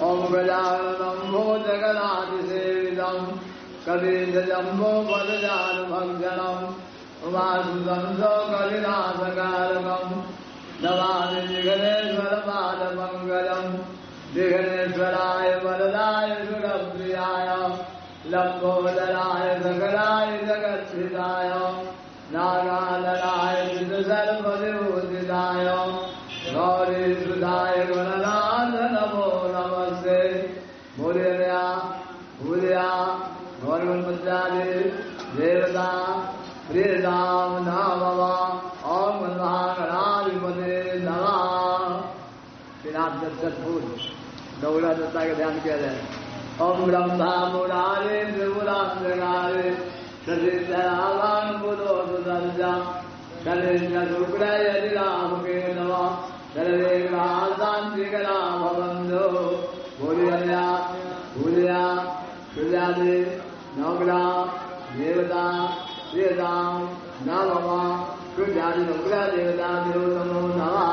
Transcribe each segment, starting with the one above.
ओम गजाननं भूतगणाधिसेवितं कवीन्द्रजम्बो पदजानुभञ्जनम् उमासुतं कलिनाशकारकं नमामि विघ्नेश्वरपादमङ्गलम् विघ्नेश्वराय वरदाय सुरप्रियाय लम्बोदराय सकलाय जगत्स्थिताय नागाननाय सर्वविभूषिताय गौरीसुताय गणनाथ नमो नमस्ते भूरिया भूरिया गौरवन्मत्यादि देवता प्रियदाम नमः ओम महागणाधिपते नमः। श्रीनाथ सत्पुर गौरा दत्ता का ध्यान किया जाए। ओम ब्रह्मा मुरारे त्रिपुरांतकारे सतीरावान पुरो सुदर्जा कलेन्द्र शुक्र यदि राम के नमः सर्वे ग्रहा शांतिकरा भवन्तु भूरिया भूरिया सूर्यादि नवग्रह देवता प्रियदाम नमः सूर्यादि नवग्रह देवता नमो नमः।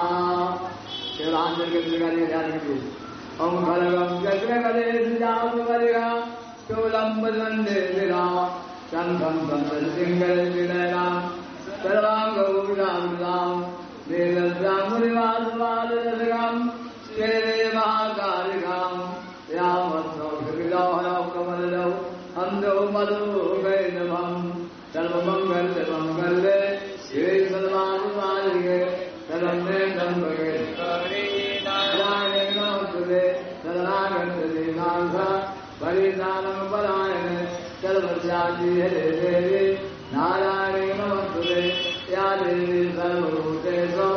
शिवरांजन के त्रिकाली ध्यान कीजिए। ओम खलगम चक्रकले सुजापरिगा शूलं वदन्ते विरा शंखं सिंहलेना सर्वांगभूषामृतां वेदस्यामुनिवासवादरसगां शेरे महाकालिकां यामत्सौषविदोहरौ कमलदौ अन्धो मधुकैटभं सर्वमङ्गलमङ्गले शिवे सर्वानुसारिके शरण्ये त्र्यम्बके नारायणे नमोस्तुते शरणागते नाथ परित्राणं परायणे सर्वस्यादि हरे देवी नारायणे नमोस्तुते या देवी सर्वभूतेषु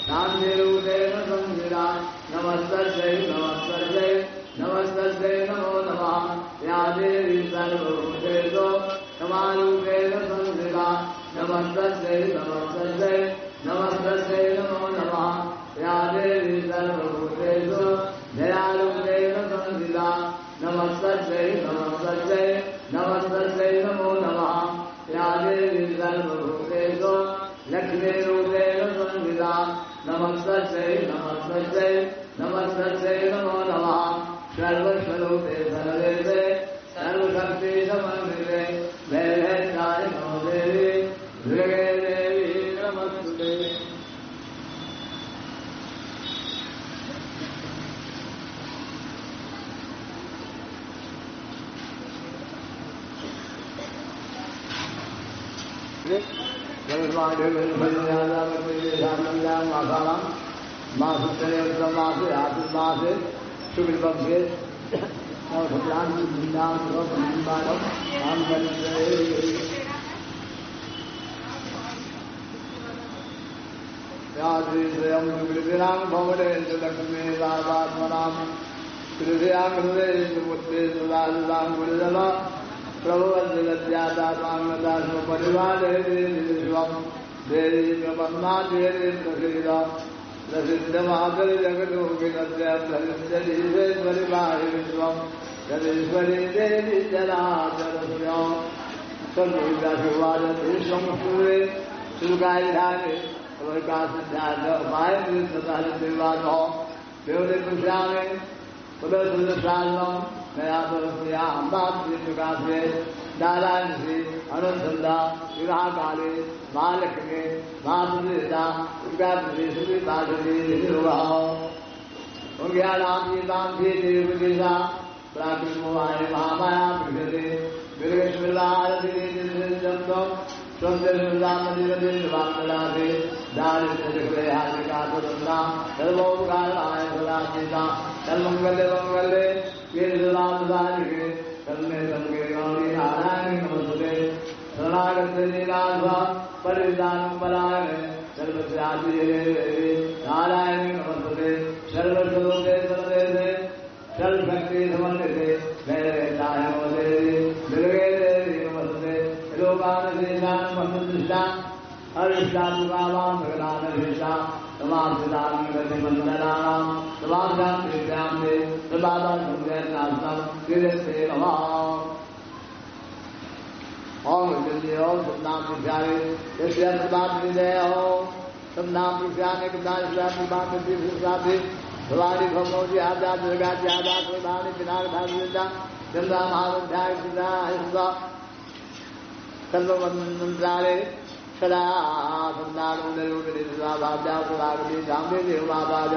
शान्तिरूपेण संस्थिता नमस्तस्यै नमस्तस्यै नमस्तस्यै नमो नमः या देवी सर्वभूतेषु समारूपेण संस्थिता नमस्तस्यै नमस्तस्यै नमस्तस्यै नमो नमः या देवी सर्वभूतेषु दयारूपेण संस्थिता नमस्तस्यै नमस्तस्यै नमस्तस्यै नमो नमः या देवी सर्वभूतेषु लक्ष्मीरूपेण संस्थिता नमस्तस्यै नमस्तस्यै नमस्तस्यै नमो नमः सर्वस्वरूपे सर्वेशे सर्वशक्ति समन्विते वैभवचाय नमो देवी दुर्गे देवी नमस्ते। मासे आशीर्वादे शुक्लपक्षे और भगवान की धूमधाम हम स्वयं कृष्णांग भवने लक्ष्मी लाभात्मनाम कृष्यां हृदय मुक्ते सुदां गुरुजन प्रभुवद्याता परिवार देवी प्रपन्ना देवी प्रसिद्ध प्रसिद्ध मातृ जगदोगिनेश्वरी बाहि विश्व जगेश्वरी देवी जनाचरस्या सर्वविद्याशुवादे शुल्काय ध्याने देवते पुष्यामे पुनर्सुदशालम नया सरस्या अम्बासे नारायण श्री अनुसंधा विवाह काले महालक्ष्मी महासुता देवदेशा प्राकृतमोहाय महामाया विषते विरगेश्वरारतिम स्वदेशे दारिद्र्यहारिका सर्वोपकाराय सदासीता सर्वमंगले मंगले केशरामसारिके सर्वे संगे गौरी नारायण नमस्ते शरणागते नीलाभा परिधानं परायणे सर्वस्यादि नारायण नमस्ते सर्वस्वरूपे सर्वेशे सर्वशक्ति समन्विते वैरेताय नमस्ते दुर्गे देवी नमस्ते लोकानशेषान् मनुष्यान् अरिष्टात्मकामां भगवानभीषां समाप्तिदानगतिमण्डलानां समाभ्यां प्रीत्यां ते प्रदादासंज्ञानार्थं कीर्ते नमः। ओम जल्दी ओम सतनाम विद्यारे यस्य प्रदान विजय ओम सतनाम विद्याने प्रदान विद्याने भवानी भवनोजी आजाद दुर्गा आजाद प्रधानी पिनाक धारिता चंद्रा महाध्याय सीता हिंसा सर्वमंत्रालय सदा संदान निरुद्धा भाव्या सुरागति सामने देवाबाज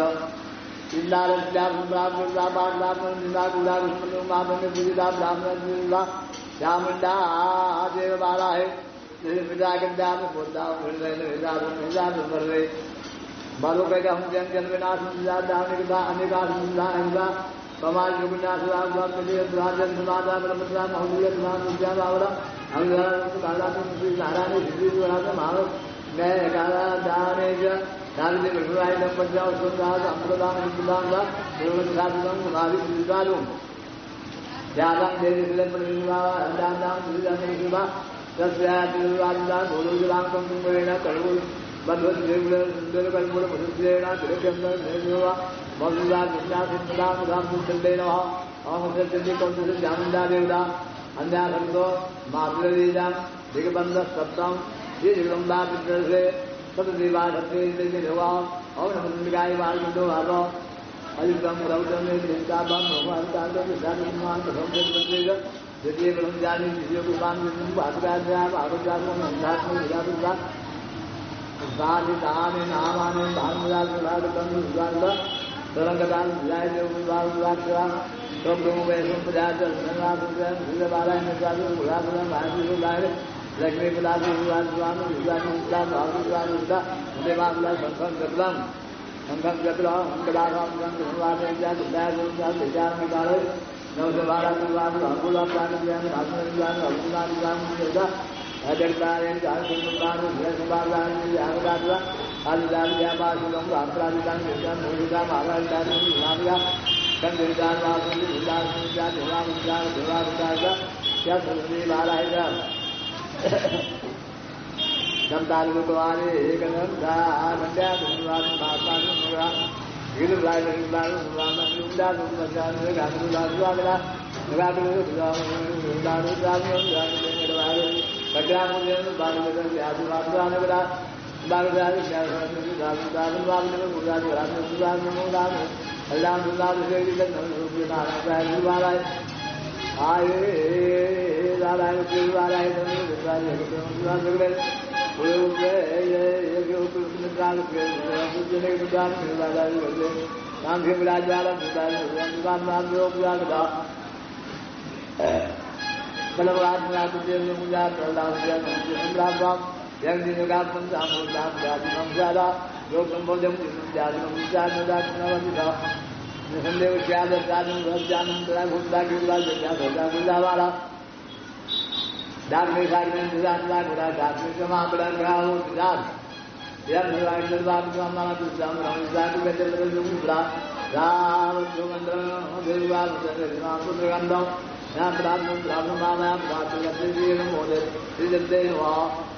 इंद्रालज्जा संप्राप्ता पाठलात्म निंदा गुड़ा विष्णु माधव पूजिता ब्राह्मण पूजिता श्यामुंडा देव बाला है पिता के दाम बोलता बालों का हम जन जन विनाश अनेका समाज विनाश राजन समाजा ब्रह्मचा महोदय विद्या बावड़ा मानव मैं काला दाने दाने विष्णुराय पंचाव सुंदर अमृतान विद्वान ज्यादा देवी शिवा तस्यातिर्वादा गोलोजलां कुंभेन करुण बद्वद्देवल सुंदर कल्पुर मधुसेन तिरकंदर देवा मधुरा कृष्णा सुंदरा मुदाम सुंदरेन ओम सत्यति कौतुक जामुंडा देवता अन्या संतो मातृदेजा दिगबंध सप्तम ये दिगंबा पितृसे सतदेवा सत्ये देवा ओम नमस्काय वाल्मीदो भाव अयुतम रौतम चिंता बम भगवान कांतो विशाल मान भगवान द्वितीय ब्रह्मचारी द्वितीय कुर्बान भागवता भागवता अध्यात्म विराजुता साधि दाने नामाने भागवता भागवतम विराजुता तरंगदान विजय देव विभागुता तो ब्रह्म वैष्णव प्रजात संगापुत्र विजयबालाय निजादु विराजुता भागवता गाय लक्ष्मी प्रदान विराजुता विराजुता भागवता देवाला संघम गतलम संघम गतला अंगदाराम संघवाने जात विचार में गाले नवसवारा निर्वाण अकुला प्राण ज्ञान आत्मज्ञान अकुलान ज्ञान देवता अजगतायन जागृतज्ञान विश्वभागान यागदात्वा आदिदान व्यापारम अपराधिदान ज्ञान मोहिता महाराज दान नामया कंदिदान वासुदेव विदान ज्ञान देवान देवादान क्या सुनी महाराजा संतान कुमारे एकनम दा आनंदा धन्यवाद माता मुरा इल लाइव लाइव रामा युंडा दुमचान गानु लाजुआगला गानु दानु दानु दानु कटरा मुझे बालू के आदि वादुआगला बालू दानु दानु दानु वादु मुरा राम सुदान मुरान अल्लाह सुदान से के नमो नारायण वाला आए नारायण के वाला है नमो नाम के विराजवाला दार्मिक साधन निदान गुड़ा दार्मिक समापड़ा ग्राहो निदान यह निर्वाण निर्वाण समाना तुझाम रामजान के तेरे जुमला राम जुमंद्र देवाल राम पुत्र गंधम नाम राम राम मामा बात करते हुए मोदे सिद्धते हुआ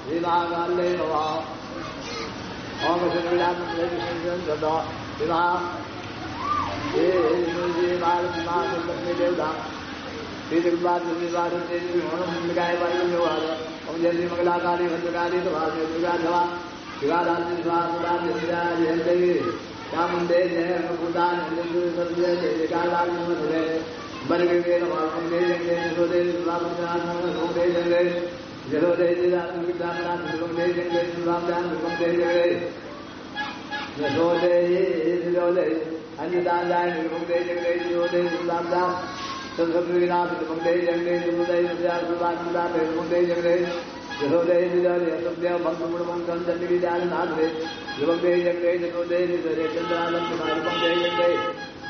विभागाले हुआ ओम श्रीराम कृष्ण सदा विभा ये मुझे मार मार करने देवता श्रीबाद श्रीबाद देवी होम गाय वायु में वाला ओम जय मंगलाकारी भद्रकाली तो भाव दुर्गा धवा शिवादान स्वाहा विराज देवी चामुंडे जय भूदान हिंदू सर्वे देविकालाल मुझे बरगे वेद भाव दे जंगे सोदे रामदान सोदे जंगे जरोदे दान विदान सोदे जंगे रामदान सोदे जंगे जरोदे जरोदे अन्यदान दान सोदे जंगे सोदे रामदान संसर्गनाथ मंगले जंगे जुमुदय विद्यार सुभाष मुदा मंगले जंगे जरोदय विद्यार सत्य भक्तमुड़ मंगल जंगे जान नाथरे जुमंगे जंगे जरोदय विद्यार चंद्रानंद कुमार मंगले जंगे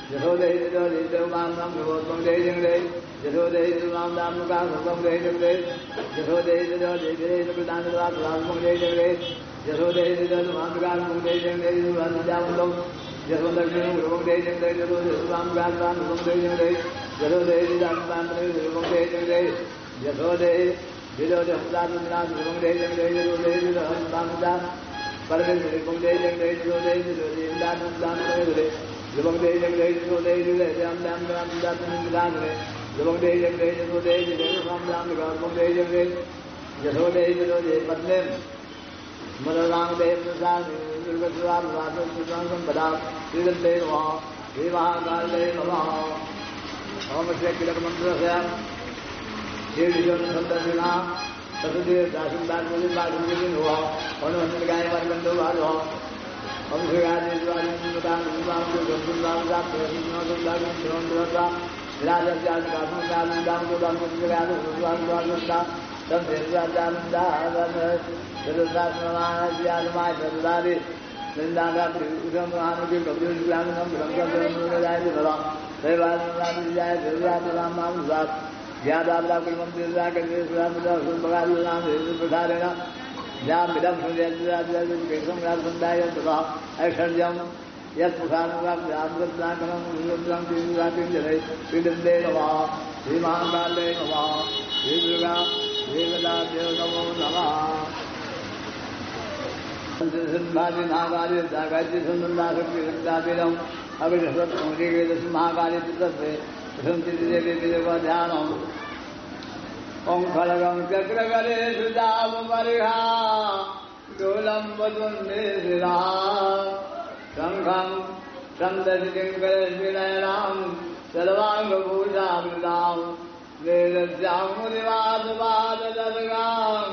जरोदय विद्यार देवमान नाम भगवत मंगले जंगे जरोदय राम नाम का मंगले जंगे जरोदय विद्यार देव प्रदान रात राम मंगले जंगे जरोदय विद्यार मानगान मंगले जंगे राम जावलो जरोदय मंगले जंगे जरोदय राम गान मंगले जंगे जरोदे दानपांडे मंगले जंगे जरोदे विरोधे दाननाथ मंगले जंगे जरोदे दानपांडा परमेश्वर मंगले जंगे जरोदे जरोदे दानपांडे मंगले जंगे जरोदे राम नाम राम दान मंगले जंगे जरोदे राम नाम मंगले जंगे जरोदे जरोदे पत्ने मदराम देव प्रसाद दुर्गतराम राम सुदान बड़ा श्रीदेव श्री महाकाले नमः। ओम श्री किलक मंत्र से श्री विष्णु संतर्षिणा सरस्वती दासुदास दिन हुआ और मंदिर गाय मार्गंडो वाल हो। ओम श्री गाय शिवाजी ऐश्वर्यम श्री महाकाले नमः। श्री दुर्गा देवता देव नमो नमः। सिंहादि नागादि गायत्री सुंदरम अभिषेक महाकाली देवी देव ध्यानम। ओं खड़गम चक्रगरे सुजाव परिहा डोलम वदुन्नेशिरा शंखम चंद्रशिखिंकरश्रीनयनाम सर्वांगभूषामृताम वेदस्यामुनिवासपाददर्गाम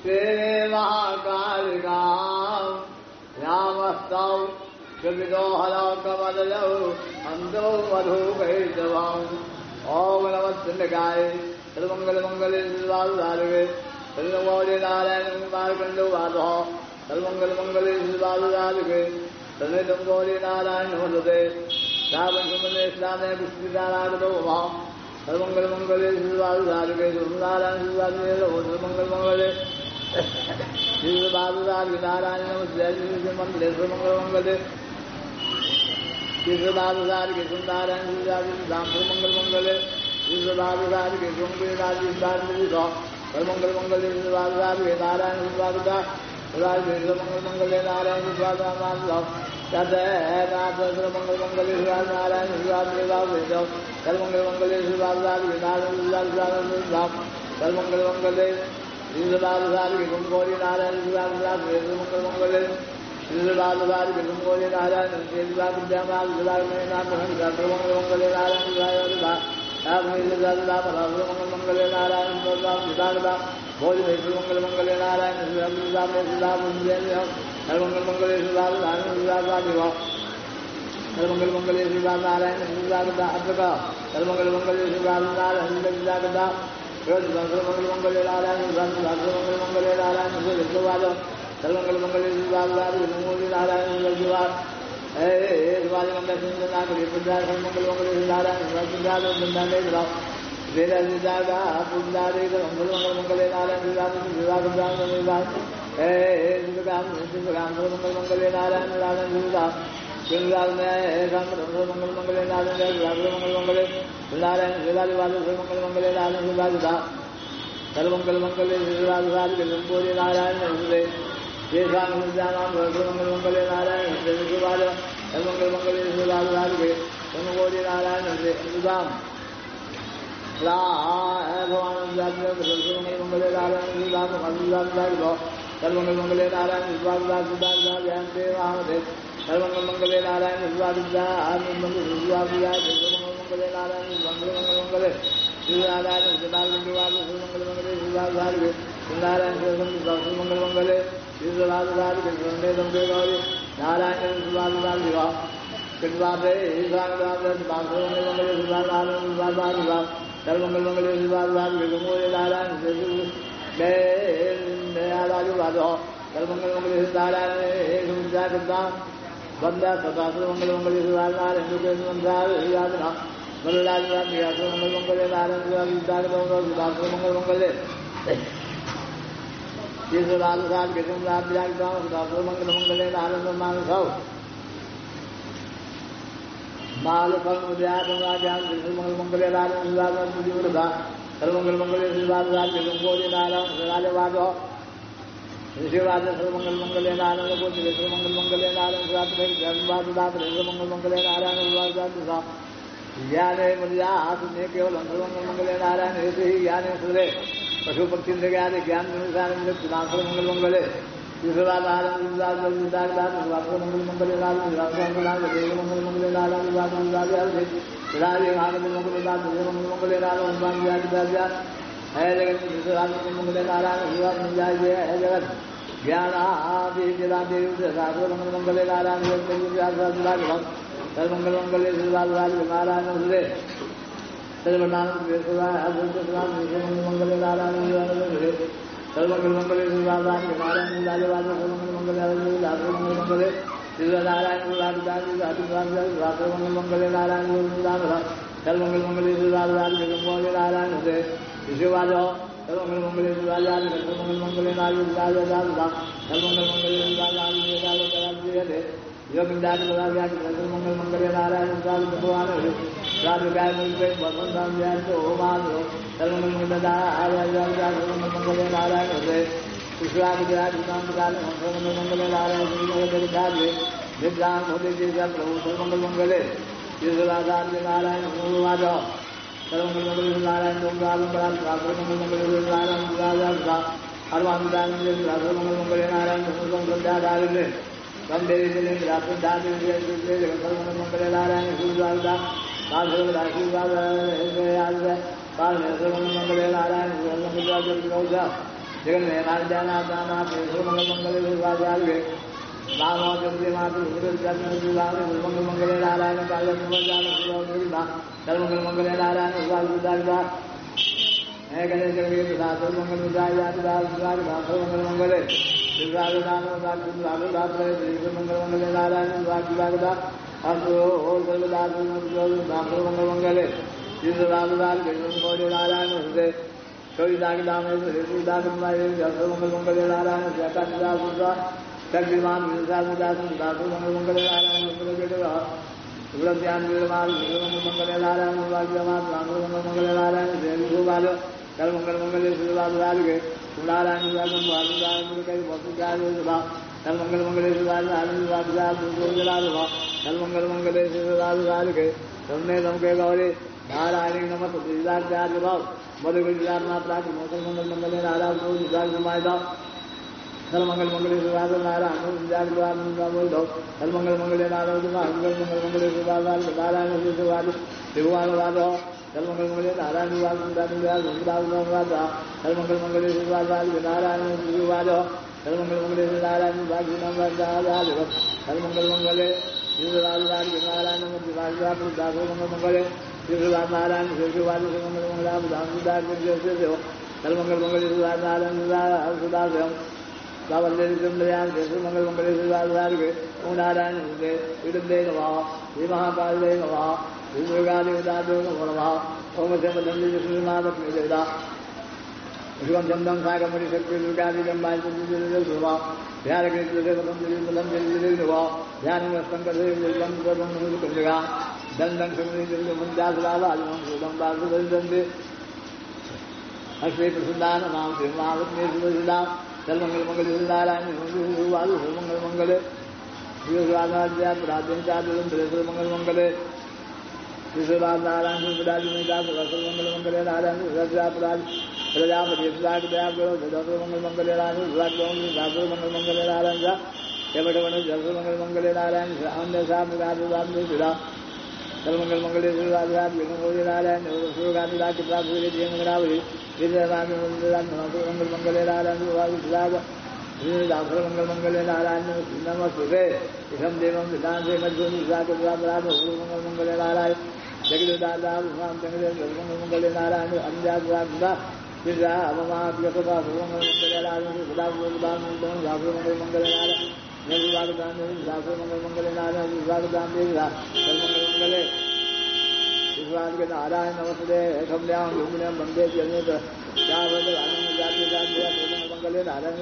श्रीरे महाकालिकाम श्यामस्तौ कविदोहलकमलजौ हंसो मधुकैतवम्। ओम नमः चंद्रकाय सर्वमंगलमंगले शिवालुधारिवे सर्वमौले नारायण मार्कंडो वादः सर्वमंगलमंगले शिवालुधारिवे सर्वेदं गौरी नारायण नमोस्तुते श्रावणसुमने स्नाने पुष्पितारागतो मम सर्वमंगलमंगले शिवालुधारिवे नारायण शिवालुधारिवे सर्वमंगलमंगले शिवालुधारिवे नारायण नमोस्तुते श्रीमंगले सर्वमंगलमंगले शिवालुधारिवे सुंदरायण शिवालुधारिवे सर्वमंगलमंगले शिवदार के गुंगे राजस्थान में सर्वमंगल मंगल शिवदार के नारायण शिवादा सर्वमंगल मंगल नारायण शिवादा मान लो सर्वमंगल मंगल शिवाद नारायण शिवाद सर्वमंगल मंगल शिवादार के नारायण शिवाद सर्वमंगल मंगल शिवदार के गुंगोरी नारायण शिवादा सर्वमंगल मंगल शिवदार के गुंगोरी नारायण शिवाद विद्यामान सर्वमंगल मंगल नारायण शिवादा मंगले नारायण भोज मंगल मंगले नारायण सर्वमंगल मंगले सर्वमंगल मंगले नारायण सर्वमंगल मंगले नारायण सर्वमंगल मंगले नारायण सर्वमंगल मंगले नारायण सर्वमंगल मंगले नारायण शिवाजी मंगल सर्वमंगल मंगल नारायण वेदा विदागा पुंडारे मंगल मंगले नारायण सर्वमंगल मंगले नारायण शिवलाल में मंगल मंगले नारायण मंगल मंगले नारायण शिवाजी सर्वमंगल मंगले नारायण शिवाजी सर्वमंगल मंगले शिवाजी गंगोरी नारायण सर्वमंगल मंगले नारायण शिवाज सर्वमंगल मंगले शिवाजी गंगोरी नारायण अनुदान भगवान सर्वमंगल मंगले नारायण सर्वमंगल मंगले नारायण सर्वमंगल मंगले नारायण मंगले नारायण मंगले शिवनारायण सर्वमंगल मंगले शिवाजी नारायण सर्वमंगल मंगले शिवराज गौरी नारायण शिवाजी कृष्णादे सर्वमंगल मंगले सर्वमंगल मंगले शिवाजी गंगोरी नारायण सर्वमंगल मंगले नारायण बंदा सदा सर्वमंगल मंगले नारायण सर्वमंगल मंगले नारायण सर्वमंगल मंगले शिवराज के सर्वमंगल मंगले नारायण मानसौ बाल फल सर्वमंगल मंगले नारायण सर्वमंगल मंगले शिवाज के गंगोरी नारायण राजवाद शिवाज सर्वमंगल मंगले नारायण सर्वमंगल मंगले नारायण सर्वमंगल मंगले नारायण ज्ञाने मर्या केवल सर्वमंगल मंगले नारायण हेतु ही ज्ञाने सुरे पशु पक्षी ज्ञान ज्ञान सर्वमंगल मंगले विश्वनाथ मंगल मंगल लाल मंगल मंगल लाल मंगल लाल है जगत विश्वनाथ मंगल नारायण जय है जगत ज्ञान मंगल मंगल नारायण मंगल मंगल नारायण सर्वनाम मंगल नारायण सर्वमंगल मंगल नारायण नारायण मंगल मंगल नारायण मंगल नारायण सर्वमंगल मंगल नारायण विश्ववाद सर्वमंगल मंगल नारायण मंगल नारायण सर्वमंगल मंगल योग मंगल मंगल नारायण भगवान राजगाय ओमान सर्वमंगल मंगल नारायण विश्वास मंगल नारायण निद्राम प्रभु सर्वमंगल मंगल नारायण सर्वमंगल मंगल नारायण मंगल मंगल नारायण हनुमान सर्वमंगल मंगल नारायण मंगल नारायण मंगल नारायण जगन में नारायण मंगल मंगल नारायण सर्वमंगल मंगल नारायण मंगल मंगल मंगल नारायण मंगल मंगल नारायण हृदय कवि दाम मंगल मंगल नारायण शक्तिमान मंगल मंगल नारायण मंगल नारायण मंगल नारायण कल मंगल मंगल नारायण कल मंगल मंगल कल मंगल मंगल तुमने नमके गौरी नारायण नमः भाव मधु गुजरात मौसम मंगल मंगल नारायण कल मंगल मंगल नारायण कल मंगल मंगल नारायण मंगल मंगल नारायण त्रिभुवन वादो कल मंगल मंगल नारायण कल मंगल मंगल नारायण वादो कल मंगल मंगल नारायण कल मंगल मंगल नारायण मंगल नारायण कल मंगल मंगल नारायण मंगल मंगल नारायण श्री महाकाल ओम शिवम चंदम सागमणि शक्ति दुर्गादि ध्यान दंदं अश्वे प्रसन्नान नाम सर्वमंगल मंगल नारायण मंगल मंगल मंगल मंगल विश्वनाथ नारायण मंगल मंगल नारायण प्रजापति मंगल मंगल नारायण मंगल मंगल नारायण मंगल मंगल नारायण सर्वमंगल मंगल नारायण मंगलावली मंगल मंगल नारायण मंगल मंगल नारायण नमस्ते इधम देवम विधान से मंगल मंगल नारायण जगदाम मंगल नारायण अंजा मंगल मंगल नारायण नमस्ते मंदे मंगल नारायण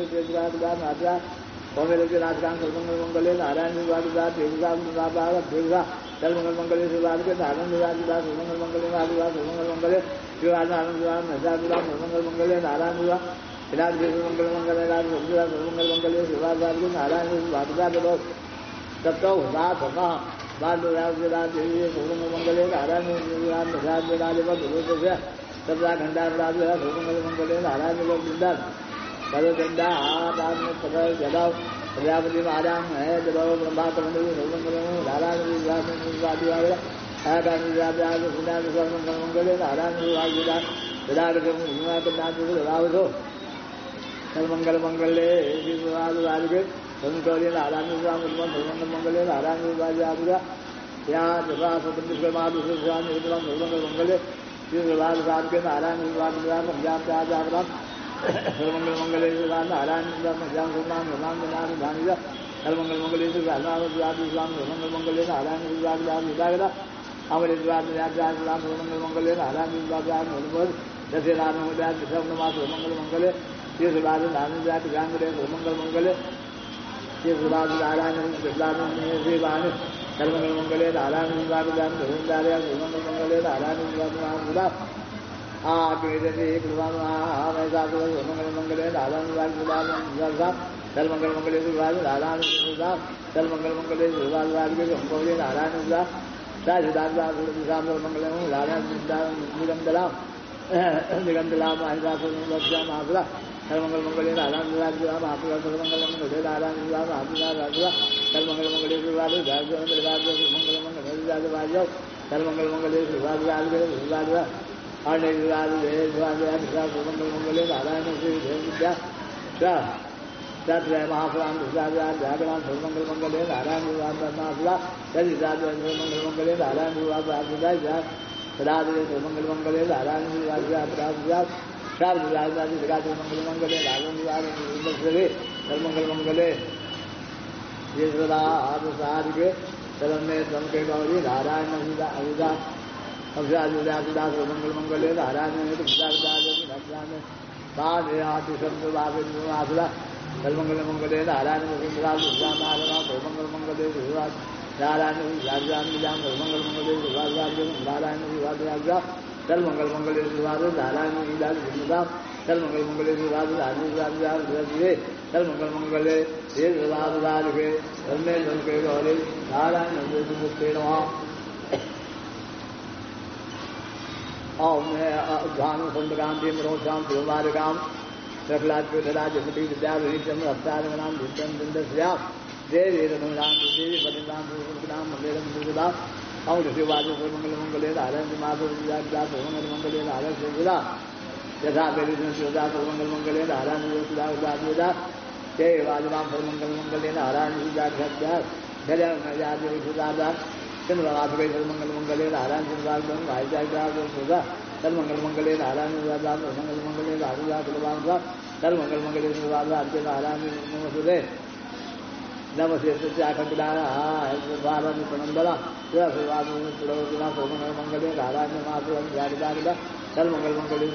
राजकांत मंगल नारायण कल मंगल मंगल नारायण मंगल मंगल मंगल मंगल मंगल नारायण मंगल मंगल मंगल नारायण सप्तो बाल मंगल नारायण सप्ताह घंटा मंगल नारायण सर्वचंदा आदान पकड़ जदाव प्रजापति महाराज है जब ब्रह्मा कमंडल नारायण विवाद आकाश विवाद सुना मंगल नारायण विवाद विदादो सर्वमंगल मंगले विवाद के संतोषी नारायण विवाद सर्वमंगल मंगले नारायण विवाद या सर्वमंगल मंगले विवाद के नारायण विवाद पंजाब सर्वमंगल मंगले नारायण पंजाब सर्वमंगल मंगले सर्वमंगल मंगले नारायण विवाद अमर सर्वमंगल मंगले नारायण विवाद जैसे सर्वमंगल मंगले ये सुधार नारायण ज्ञान करे सर्वमंगल मंगले ये सुधार नारायण सर्वमंगल मंगले नारायण विवाद सर्वमंगल मंगले नारायण विवाद सर्वमंगल मंगले नारायण सर्वमंगल मंगले नारायण सर्वमंगल मंगले नारायण मंगल नारायण निगंतलाम निगंतलाम महासुरा सर्वमंगल मंगले नारायण महासुरा सर्वमंगल मंगले नारायण महासुरा सर्वमंगल मंगले सर्वमंगल मंगले सर्वमंगल मंगले नारायण विद्या महापुराण जागरण सर्वमंगल मंगले नारायण महासुरा सर्वमंगल मंगले नारायण सर्वमंगल मंगले नारायण मंगल मंगले सर्वमंगल मंगले ये के सर्वमे तम के गौरी नारायण अविदा सर्वमंगल मंगले नारायण सर्वमंगल मंगले नारायण सर्वमंगल मंगले नारायण सर्वमंगल मंगले नारायण सर्वमंगल मंगले नारायण सर्वमंगल मंगले सर्वमंगल मंगले के गौरे नारायण ध्यान संतकांति मरोषाम शिवमालिकाम प्रहलाद राजपति विद्याभीषम रफ्तारणाम धिष्टम बिंदस्याम देवी रघुनाम देवी पतिनाम नाम मंगलम दुर्गा और शिवाज सर्वमंगल मंगले नारायण माधव सर्वमंगल मंगले नारायण शिवदा यथा देवी शिवदा सर्वमंगल मंगले नारायण शिवदा जय वाजराम सर्वमंगल मंगले नारायण शिवदा सर्वमंगल मंगले नारायण शिवदा सर्वमंगल मंगले नारायण सर्वमंगल मंगले सर्वमंगल मंगले नारायण नमस्ते नमस्ते प्रनंदना सर्वमंगल मंगले नारायण सर्वमंगल मंगले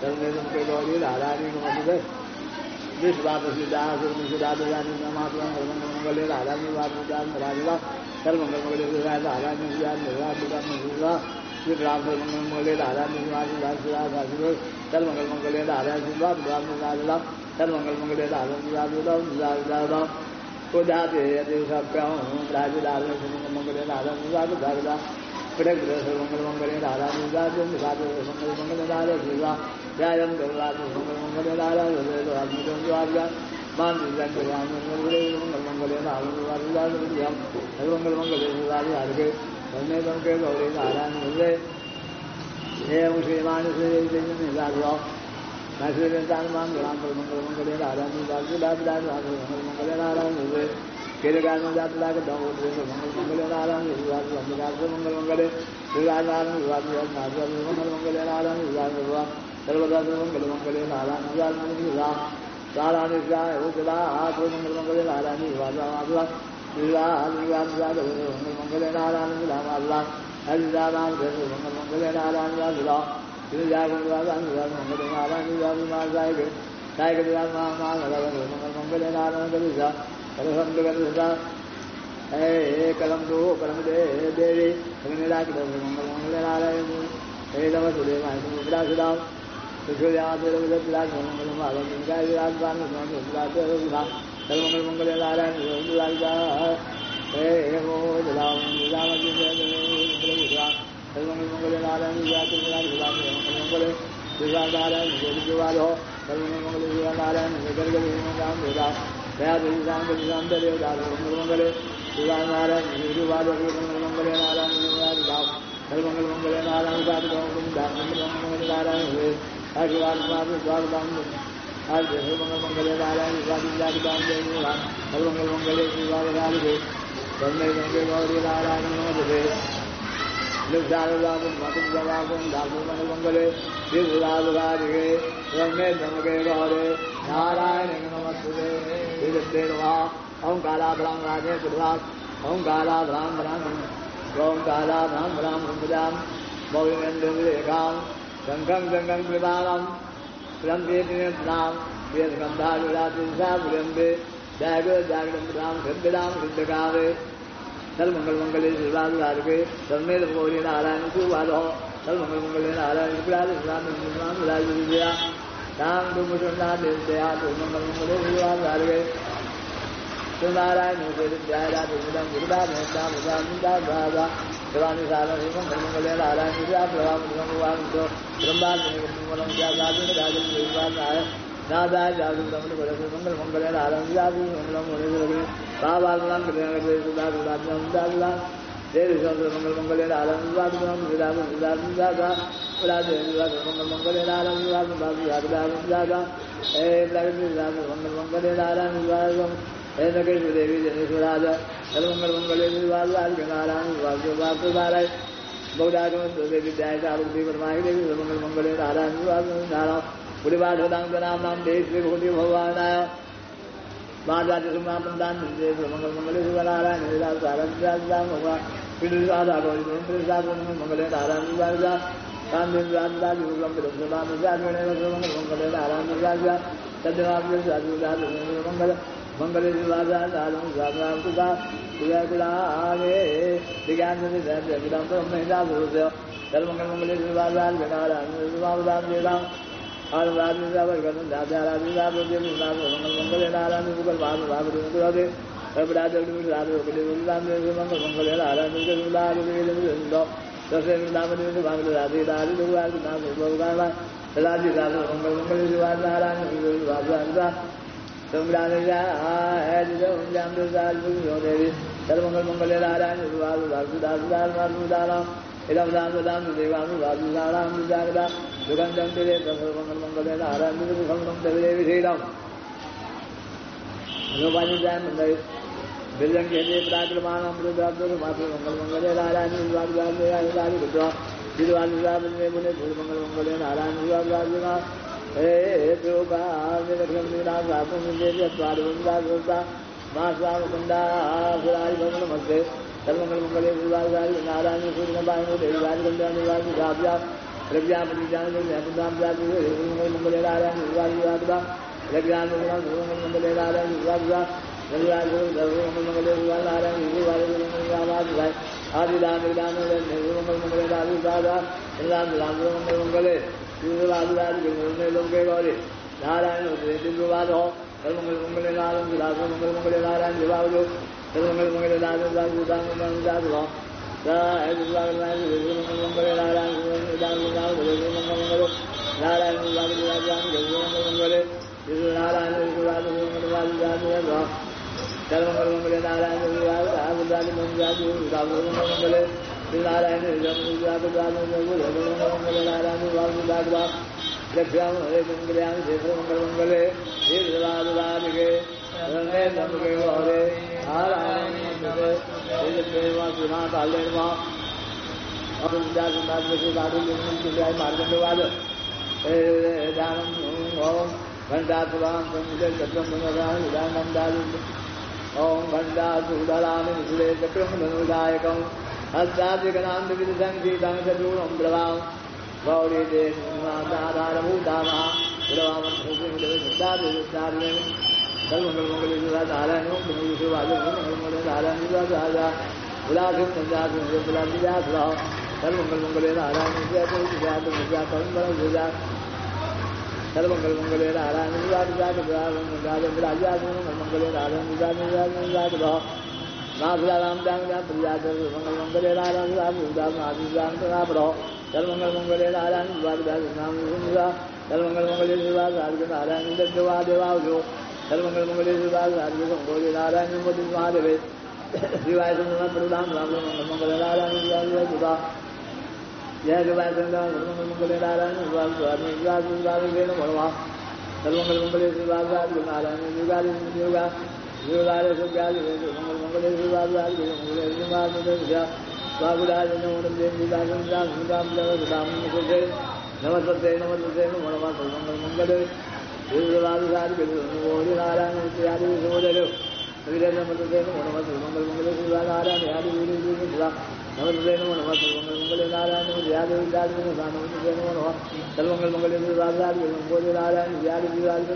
सर्वमंगल गौरी नारायण नमस्ते सर्वमंगले नारायण सर्वमंगल मंगले नारायण राम सर्वमंगल मंगले नारायण सर्वमंगल मंगले नारायण सर्वमंगल मंगले नारायण को जाते मंगले नारायण सर्वमंगल मंगले नारायण सर्वमंगल मंगले नारायण व्यायाम मंगले नारायण मंगले नारायण सर्वमंगल मंगले के गौरी नारायण मुझे एवं श्रीमान मंगल मंगले नारायण मंगले नारायण मुझे केरगान मंगल नारायण मंगल मंगले नारायण मंगल मंगले नारायण सर्वदा मंगल मंगले नारायण नारायण मंगल मंगले नारायण मंगले नारायण हरिदान मंगले नारायण मंगले नारायण कलम दो कलम दे देवी मंगले नारायण हे नमस्ते सर्वमंगल मंगले नारायण सर्वमंगल मंगले नारायण मंगले सर्वमंगले शिवा नारायण गर्ग राम देवता दया देवी राम देव देवता मंगले शिवा नारायण शिवाद मंगले नारायण राम सर्वमंगल मंगले नारायण मंगल नारायण हुए आशीर्वाद स्वागतम आज सर्वमंगल मंगले नारायण स्वागतम सर्वमंगल मंगले शिवा तन्मय गंगे गौरी नारायण नमस्ते निजानुरागम मधुरागम दासुमन मंगले शिवराजराजे तन्मय गंगे गौरी नारायण नमस्ते विदते नमः ओम कालाभ्राम राजे गुरुवास ओम कालाभ्राम भ्राम ओम कालाभ्राम भ्राम भ्राम भविमेन्द्रविवेकाम शंखं शंखं कृपाणं प्रणतेतिनाम वेदगंधारुरातिसापुरंबे जागृत राम सिद्धराम सिद्धकावे सर्वमंगल मंगले शिवाके सर्वे गौरी नारायण शिवादो सर्वमंगल मंगले नारायण विद्या राम दुमुषा देवया मंगल मंगले शिवाके नारायण शिवानी सारा मंगल मंगले नारायण ब्रह्मा नादा जागृत मंगल मंगले नारायण मंगल बाबा मंगल मंगले नारायण मंगल मंगले नारायण देवी जनेश्वराज सर्वमंगल मंगले नारायण बौद्धागम विद्याय परमाई देवी सर्वमंगल मंगले नारायण नारायण पुरीवाधोदांग नाम नाम देश विभूति भगवानाय महाराज सुमापंदान मंगल मंगले शिवनारायण सारंग भगवान पितृराधा गौरी मंगले नारायण राजा कांदेन्द्र राज मंगले नारायण राजा सत्यनाथ मंगल मंगले शिवाजा राम कुदा कुलावे विज्ञान सर्वमंगल मंगले शिवाजा नारायण और राजवर राजा राजा मंगले नारायण मुगल भागवत मंगल मंगले नारायण दशे भागवत राधे राधे राजी राजा मंगल मंगल शिवाज नारायण देवी सर्वमंगल मंगले नारायण इदम राम राम देवानु राजू राम जागदा युगंधम तेरे सर्वमंगल मंगले नारायण मुखम देवी श्रीराम अनुपानी जाय मंगल बिल्जंग के लिए प्राक्रमान अमृत मात्र मंगल मंगले नारायण राजू गुजरा जिरवानु राम ने मुने मंगल मंगले नारायण राजू हे प्रोका निरक्षम निराम राम देवी स्वाद वंदा मासा मुकुंदा सुराज भगवान नमस्ते सर्वमंगल मंगले शिवाजी नारायण सूर्य बायु देवी राजगंधा निवासी राजा प्रज्ञापति जान मंगल मंगले नारायण शिवाजी राजा प्रज्ञान मंगले नारायण शिवाजी मंगले नारायण शिवाजी आदि राम मंगल मंगले राजा राम राम मंगल मंगले लोके गौरी नारायण दिव्यवाद हो सर्वमंगल मंगले नारायण मंगल मंगले नारायण शिवाजी सर्वमंगल मंगले नारायण मंगले नारायण मंगले सर्वमंगल मंगले नारायण मंगले नारायण मंगल मंगले राधे गौरे नारायण मार्गवाद ओम घंटा ओम घंटा सुदलान चक्रमदायकम हस्तादिगणांत विदसंगीतं चतुरं प्रभाव गौरी देवाधारभूतामा सर्वमंगल मंगले नारायण मंगल नारायण राजा उदासीन सर्वमंगल मंगले नारायण सर्वमंगल मंगले नारायण राजा मंगले नारायण नाथराम मंगल मंगले नारायण सर्वमंगल मंगले नारायण सर्वमंगल मंगले शिवाय साधु नारायण देवा देवावधो सर्वमंगल मंगले शिवाय साधु संगोले नारायण मोदी महादेव शिवाय सुंदर प्रदान राम मंगल मंगल नारायण शिवाय सुधा जय शिवाय सुंदर मंगल नारायण शिवाय स्वामी शिवाय सुंदर वेणु भगवान सर्वमंगल मंगले शिवाय साधु नारायण शिवाय योगा शिवाय सुज्ञाल मंगल मंगले शिवाय साधु मंगल शिवाय सुधा स्वागुराज नमो देवी दास दास राम राम मुझे नमस्ते नमस्ते नमो नमः सर्वमंगल मंगले शिवाय साधु बोले नारायण इत्यादि सोदरो नमस्ते नमो नमः सर्वमंगल मंगले शिवाय नारायण आदि गुरु गुरु नमस्ते नमो नमः सर्वमंगल मंगले नारायण इत्यादि इत्यादि नमस्ते नमो नमः सर्वमंगल मंगले शिवाय साधु बोले नारायण इत्यादि इत्यादि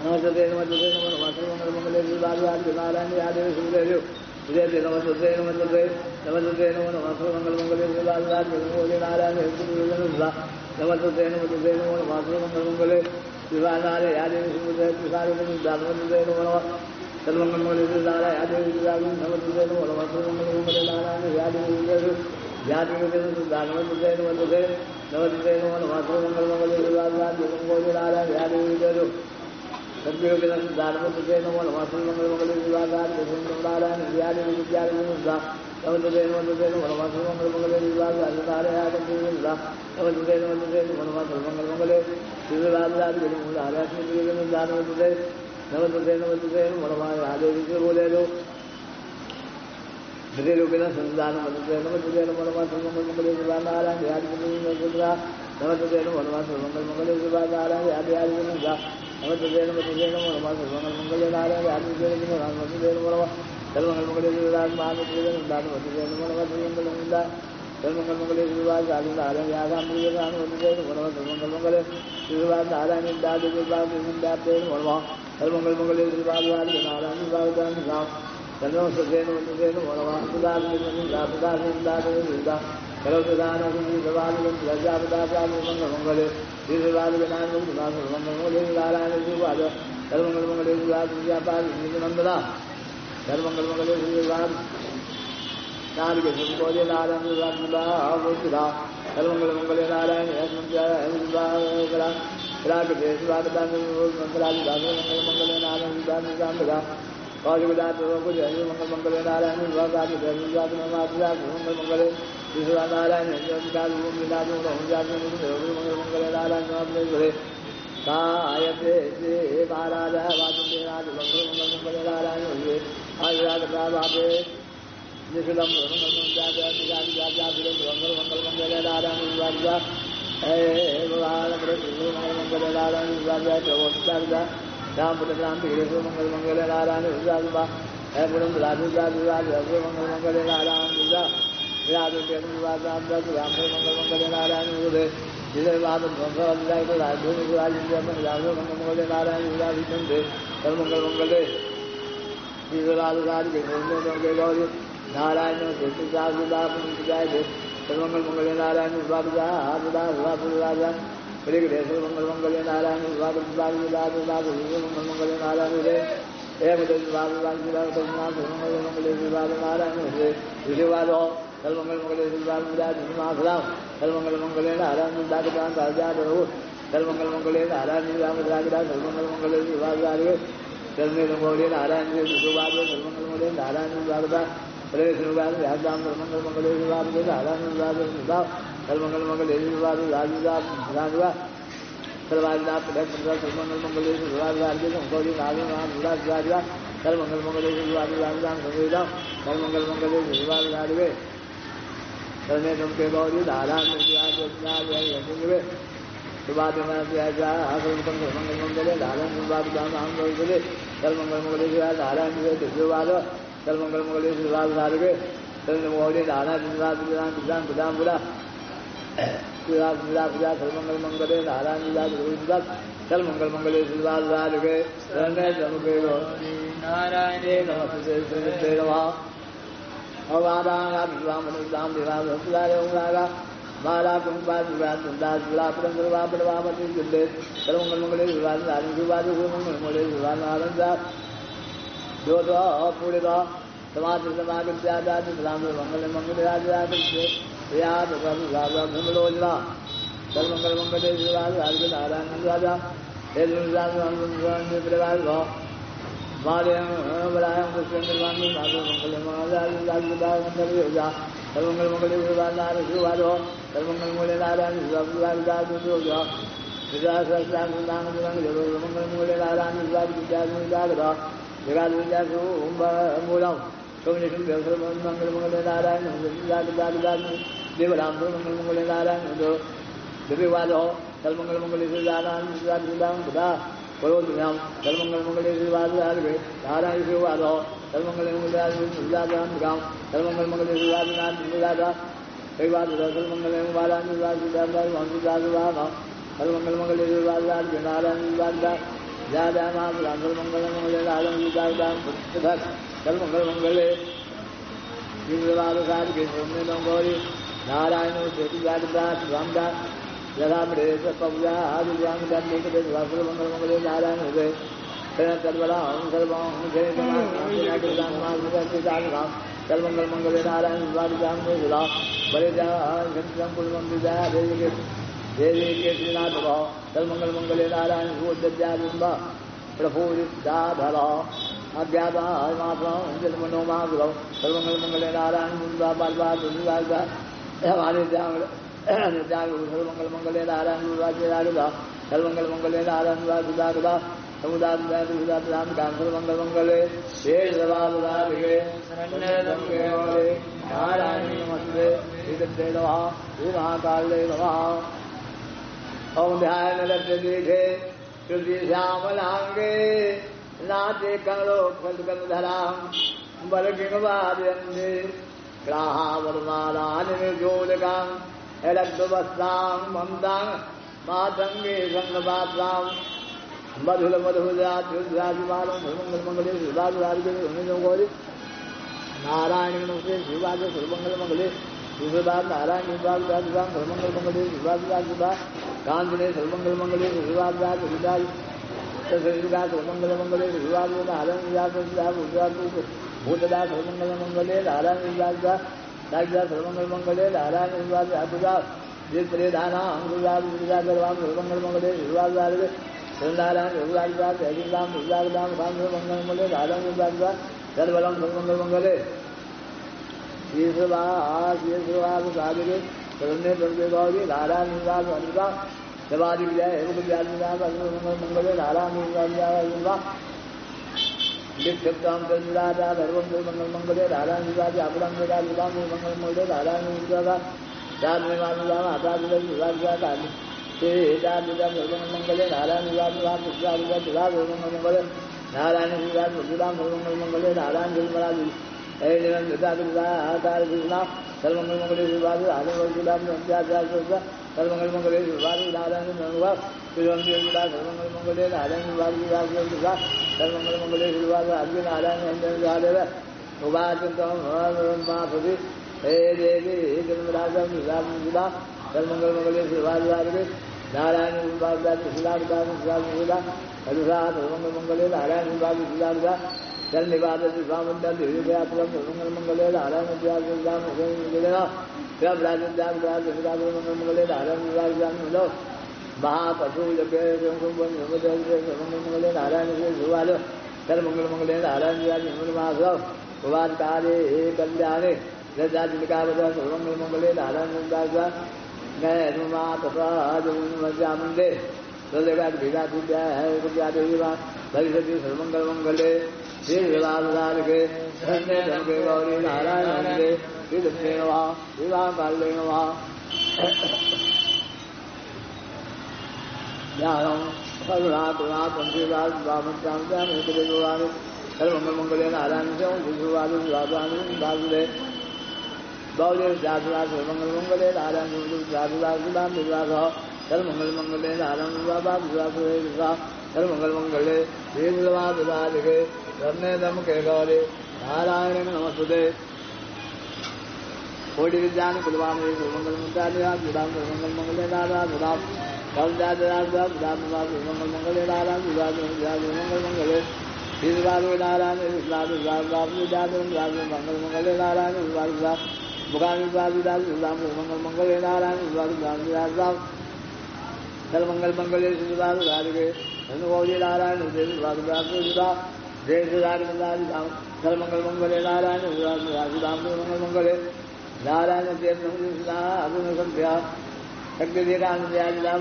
नमस्ते नमस्ते नमो नमः सर्वमंगल मंगले शिवाय साधु नारायण आदि सोदरो नमस्ते नमस्ते नमस्ते नमस्ते नमो नमः सर्वमंगल मंगले शिवाय साधु बोले नारायण नमस्ते नमस्ते नमो नमः सर्वमंगल मंगले शिवाय नारायण आदि सोदरो नमस्ते नमो नमः सर्वमंगल मंगले शिवाय आदि नमस्ते नमो नमः सर्वमंगल मंगले नारायण आदि सोदरो जाति नमस्ते नमस्ते नमस्ते नमो नमः सर्वमंगल मंगले शिवाय साधु बोले नारायण आदि सोदरो सद्गुरु के नमस्ते नमो नमः सर्वमंगल मंगले शिवाय साधु नारायण आदि विद्यालय नमस्ते नमस्ते नमो नमः सर्वमंगल मंगले शिवाय साधु नारायण आदि नमस्ते नमो नमः सर्वमंगल मंगले शिवाय साधु नमस्ते नमो नमः आदि बोले लो श्री रूपिण संदान नमस्ते नमो नमः सर्वमंगल मंगले शिवाय नारायण आदि नमस्ते नमो नमः सर्वमंगल मंगले शिवाय नारायण आदि नमस्ते नमो नमः सर्वमंगल मंगले नारायण आदि नमस्ते नमो नमः सर्वमंगल मंगले शिवाय नमस्ते नमो नमः सर्वमंगल मंगले शिवाय साधु नारायण आदि नमस्ते नमो नमः सर्वमंगल मंगले शिवाय नारायण आदि नमो नमः सर्वमंगल मंगले शिवाय आदि नारायण नमस्ते नमो नमः सर्वप्रधान मंगले शिवाय मंगले नारायण शिवाय सर्वमंगल मंगले नंदना सर्वमंगल मंगले शिवाय नारायण बोले नारायण सर्वमंगल मंगले नारायण मंगले नारायण मंगल मंगले नारायण मंगल मंगले शिवाय नारायण मंगले नारायण कायते महाराज वासुदेवनाथ मंगल मंगले नारायण आयुरागे निखिलम मंगल मंगले नारायण मंगले नारायण राम राम मंगल मंगले नारायण है पुरम राजू राजू राजू मंगल मंगले नारायण राजू राम मंगल मंगले नारायण जिले बाद राजू मंगल मंगले नारायण मंगल मंगले गौरी नारायण सर्वमंगल मंगले नारायण राजा मंगल मंगले नारायण मंगल मंगले नारायण मंगल मंगले नारायण विजयवाद सर्वमंगल मंगले सर्वमंगल मंगले नारायण सर्वमंगल मंगले नारायण सर्वमंगल मंगले सर्वमंगल नारायण सर्वमंगल मंगले नारायण सर्वमंगल मंगले नारायण सर्वमंगल मंगले राजू सर्वाधिनाथ सर्वमंगल मंगले संकोली नारायण सर्वमंगल मंगले संवेदम सर्वमंगल मंगले शिवाय सर्वे के गौरी नारायण सर्वमंगल मंगले नारायण सर्वमंगल मंगले नारायण सर्वमंगल मंगले शिवाय सर्वमंगल नारायण सर्वमंगल मंगले नारायण सर्वमंगल मंगले शिवाय नारायण नमस्ते नमः माला कुंभा सर्वमंगल मंगले शिवाय मंगले शिवाय नारायण जो पूरे समाज मंगल मंगल राजा भूमलोचना सर्वमंगल मंगले शिवाय आदि नारायण राजा हे दुर्गान प्रभाव भाव मालयं बलायं कृष्णनिर्वाण माधव मंगल महाराज राजदाय मंगल योगा सर्वमंगल मंगले शिवाय नारायण शिवाय सर्वमंगल मंगले नारायण शिवाय राज योगा विद्या सहस्रांग नाम मंगल मंगल मंगले नारायण शिवाय विद्या विद्या जगत विद्या मूलम कम्युनिकेशन व्यवसाय मंगल मंगले नारायण विद्या देवराम मंगल मंगले नारायण दिव्यवाद हो सर्वमंगल मंगले नारायण विद्या विद्या परोद्याम सर्वमंगल मंगले शिवाय नारायण शिवाय सर्वमंगल मंगले विद्याम सर्वमंगल मंगले शिवाय नारायण कई बात सर्वमंगल नारायण शिवाय सर्वमंगल मंगले शिवाय नारायण शिवाय जय जय नाम सर्वमंगल मंगले नारायण शिवाय सर्वमंगल मंगले शिवाय के गौरी नारायण रामदास यदा मृत पव्या आदिवान करने के लिए सर्वमंगल मंगले नारायण हो गए सर्वबला सर्वं सर्वमंगल मंगले नारायण विवाद जिला बड़े देवी के श्रीनाथ भाव सर्वमंगल मंगले नारायण भूतद्याबा प्रफुल्लिताधर अज्ञाता मनोमागुरव सर्वमंगल मंगले नारायण हमारे सर्वमंगल मंगले नारायण सर्वमंगल मंगले नारायण सर्वमंगल मंगले शेष नारायण नमस्ते महाकाले नमः ओम ध्यान लक्ष्य देखे श्रुति श्यामलांगे नाचे करो फलकंधरा बल किंवाद्यंदे ग्राहावरमालानि जोड़कां एलक्तवस्तां ममतां मातंगे संगपात्रां मधुर मधुराजुराजुमालं सर्वमंगल मंगले शिवाजुराजुगे गौरी नारायण नमस्ते शिवाज सर्वमंगल मंगले शिवदास नारायण शिवाजुराजुरां सर्वमंगल मंगले शिवाजुराजुरा कांचने सर्वमंगल मंगले शिवाजुराजुराज सर्वमंगल मंगले शिवाजु नारायण शिवाजुराजु भूतदा सर्वमंगल मंगले नारायण शिवाजुरा नागदा सर्वमंगल मंगले नारायण शिवाजुरा जित्रे दाना अंगुराज विराजमान सर्वमंगल मंगले शिवाजुराज नारायण शिवाजुरा जयराम विराजमान सर्वमंगल मंगले नारायण शिवाजुरा सर्वबलम सर्वमंगल मंगले ईश्वराज साधुगे सर्वने दुर्गे गौरी नारायण शिवाजुरा देवादि विजय एवं सर्वमंगल मंगले नारायण शिवाजुरा नित्यम चंद्राजा धर्म मंगल मंगले नारायण शिवाजी अपराम मंगल मंगले नारायण शिवाजा मंगले नारायण शिवाजी मंगले नारायण शिवाजी मंगले नारायण शिवराज सर्वमंगल मंगले शिवाजी सर्वमंगल मंगले शिवाजी नारायण सर्वमंगल मंगले नारायण शिवाजी सर्वमंगल मंगले शिवाजी आदि नारायण उपाधि हे देवी जन्मराजा सर्वमंगल मंगले शिवाजी नारायण शिवाजी सर्वमंगल मंगले नारायण शिवाजी धन्यवाद स्वामंदर सर्वमंगल मंगले नारायण मंगल मंगले नारायण महापशु मंगले नारायण शिवाज सर्वमंगल मंगले नारायण उवाद काले कल्याणे सर्वमंगल मंगले नारायण मंदे भविष्य सर्वमंगल मंगले के गौरी नारायण विवाह काले सर्वमंगल मंगले नारायण गौरी सर्वमंगल मंगले नारायण सर्वमंगल मंगले नारायण सर्वमंगल मंगले करने दम के गौरी नारायण नमस्ते कोटि विज्ञान कुलवाणी सर्वमंगल सर्वमंगल मंगले नारायण सर्वमंगल मंगले नारायण मंगल मंगले नारायण मंगल मंगले नारायण मुखान मंगल मंगले नारायण सर्वमंगल मंगले सुधार के अनुभवी नारायण जय धाम सर्वमंगल मंगले नारायण धाम मंगल मंगले नारायण अर्जुन संध्या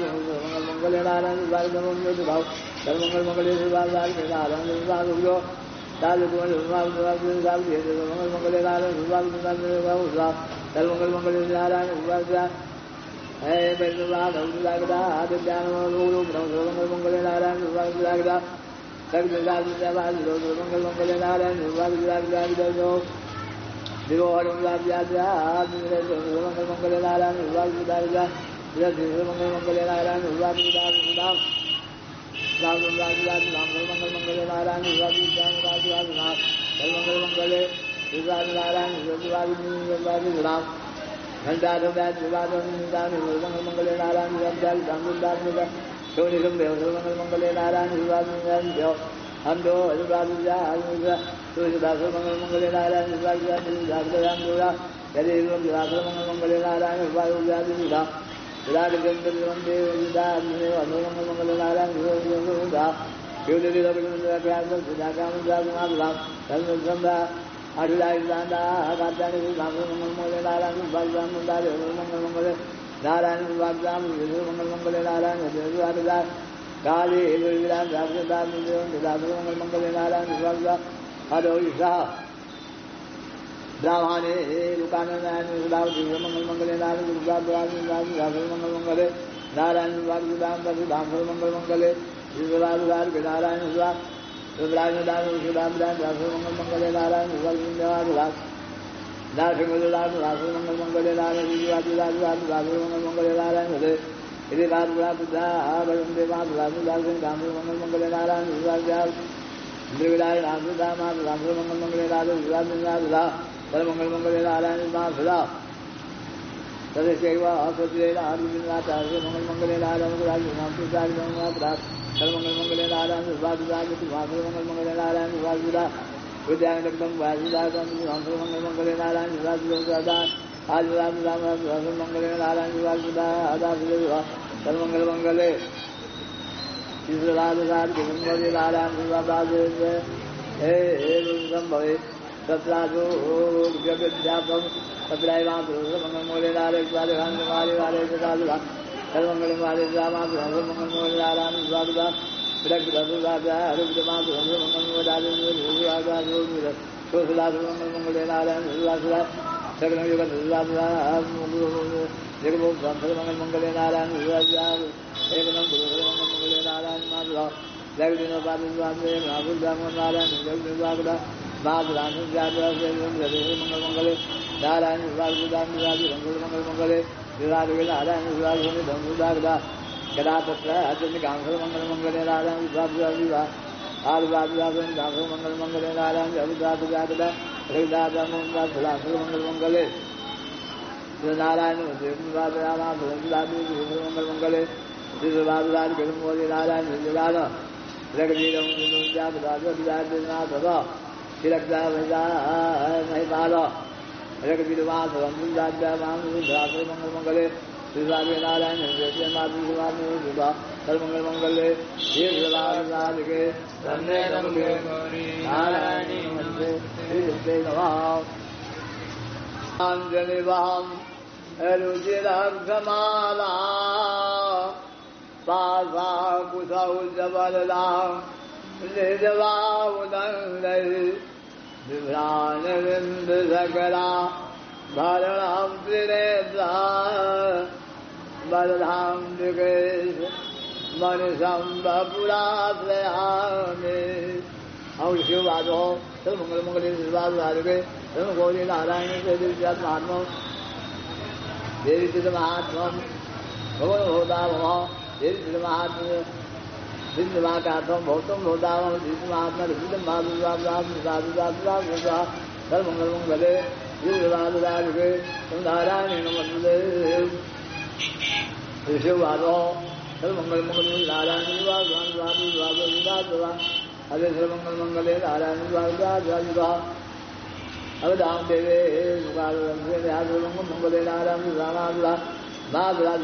मंगल मंगले नारायण भाव सर्वमंगल मंगले नारायण मंगले नारायण सर्वमंगल मंगले नारायण हे मंगले नारायण मंगल मंगले नारायण मंगले नारायण मंगले नारायण राम मंगल मंगले नारायण मंगल मंगले नारायण राम घंटा मंगले नारायण मंगल मंगले नारायण हम दो तुलसीदास मंगल मंगले नारायण मंगले नारायण विराट मंगल मंगले नारायण नारायण मंगल मंगले नारायण काली मंगल मंगले नारायण हरो ब्राह्मणे मंगल मंगले नारायण मंगल मंगले नारायण मंगल मंगले नारायण मंगल मंगले नारायण मंगल मंगले नारायण मंगल मंगले नारायण मंगल मंगले नारायण मंगल मंगले मंगले नारायण मंगल मंगले नारायण मंगल मंगले नारायण मंगल मंगले नारायण विद्यानंदम मंगल मंगले नारायण आज राम राम राम मंगले नारायण मंगल मंगले नारायण हे भवे सत्राजो जगद्यापम सत्राय मंगल मोले नारायण वाले सर्वमंगल वाले मंगल मोले नारायण मंगले नारायण मंगल मंगले नारायण नारायण मंगल मंगले मंगल मंगले नारायण मंगल मंगले नारायण मंगल मंगले नारायण मंगल मंगले नारायण मंगल मंगले नारायण सर्वमंगल मंगले रुचिरमाला पासा कुशौ जबला निर्जवा विभ्राण बिंद सकला भरणम त्रिनेत्रा बलधाम दिगेश मनिषम बपुराश्रयामि हम शिव बाजो सब मंगल मंगले शिवाके सब गौरी नारायण देवी महात्मा देवी सिद्ध महात्मा भगवान भोदा भव देवी सिद्ध महात्मा सिद्ध महाकाथम भौतम भोदा सिद्ध महात्मा सिद्ध महात्मा सर्व मंगल मंगले शिवराके नारायण नमस्ते शिव बाजो सर्व मंगल मंगले नारायण हरे सर्वमंगल मंगले नारायण अवधाम देवे मंगले नारायण नारायण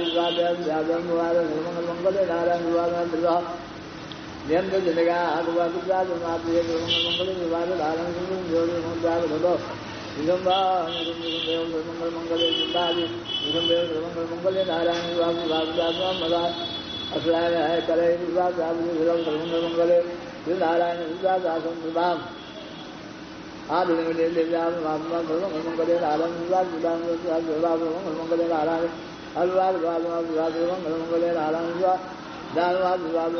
मंगले नारायण यंत्र जनेगा आगुआ गुजरात मातृ मंगले विवाद धारण ज्योति मंगल भदो विगंबा मंगल मंगले जिंदाली विगंबे मंगले नारायण विवाद मदा असलाय है करे विवाद मंगले नारायण विवाद आसन विवाद आदि में ले जाओ महात्मा मंगले नारायण विवाद विवाद मंगले नारायण अलवाद विवाद मंगले नारायण विवाद दानवाद विवाद